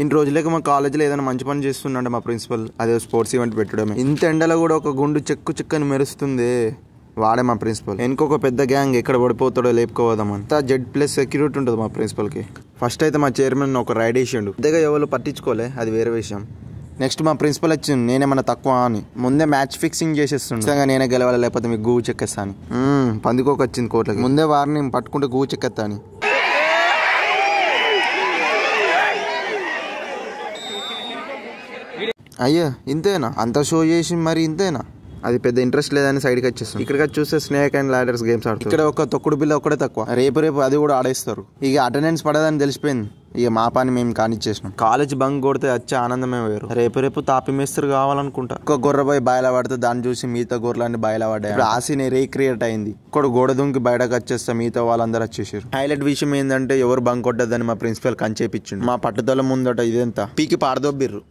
ఇన్ని రోజులకి మా కాలేజీలో ఏదైనా మంచి పని చేస్తున్నాడు మా ప్రిన్సిపల్, అదే స్పోర్ట్స్ ఈవెంట్ పెట్టడమే. ఇంత ఎండలో కూడా ఒక గుండు చెక్కని మెరుస్తుంది, వాడే మా ప్రిన్సిపల్. ఇంకొక పెద్ద గ్యాంగ్ ఎక్కడ పడిపోతాడో లేపుకోవదామని. Z+ సెక్యూరిటీ ఉంటుంది మా ప్రిన్సిపల్కి. ఫస్ట్ అయితే మా చైర్మన్ ఒక రైడ్ వేసిండు, పెద్దగా ఎవరు పట్టించుకోలే, అది వేరే విషయం. నెక్స్ట్ మా ప్రిన్సిపల్ వచ్చింది నేనేమన్నా తక్కువ అని ముందే మ్యాచ్ ఫిక్సింగ్ చేసేస్తుండే, నేనే గెలవాలి లేకపోతే మీకు గూ చెక్కేస్తా అని. పందికోక వచ్చింది కోట్లకి, ముందే వారిని పట్టుకుంటే గూ చెక్కేస్తా అని. అయ్యా ఇంతేనా, అంత షో చేసి మరి ఇంతేనా? అది పెద్ద ఇంట్రెస్ట్ లేదని సైడ్కి వచ్చేస్తుంది. ఇక్కడికి చూస్తే స్నేక్ అండ్ లాడర్స్ గేమ్స్ ఆడుతారు. ఇక్కడ ఒక తొక్కుడు బిల్ల ఒకటే తక్కువ, రేపు అది కూడా ఆడేస్తారు. ఇక అటెండెన్స్ పడదని తెలిసిపోయింది, ఇక మా పని మేము కానిచ్చేసినాం. కాలేజ్ బంక్ కొడితే వచ్చే ఆనందమే వేరు. రేపు తాపి మేస్త్రి కావాలనుకుంటా. ఒక గొర్రె పోయి బాయిలా పడితే దాన్ని చూసి మిగతా గొర్రెలన్నీ బాయిలా పడ్డాయి. ఇప్పుడు ఆ సీన్ రీక్రియేట్ అయింది. ఇక్కడ గోడ దుంకి బయటకు వచ్చేస్తే మిగతా వాళ్ళందరూ వచ్చేసారు. హైలైట్ విషయం ఏంటంటే ఎవరు బంక్ కొట్టద్దని మా ప్రిన్సిపల్ కంచేపించిండు. మా పట్టుదల ముందట ఇదంతా పీకి పారదొబ్బిర్రు.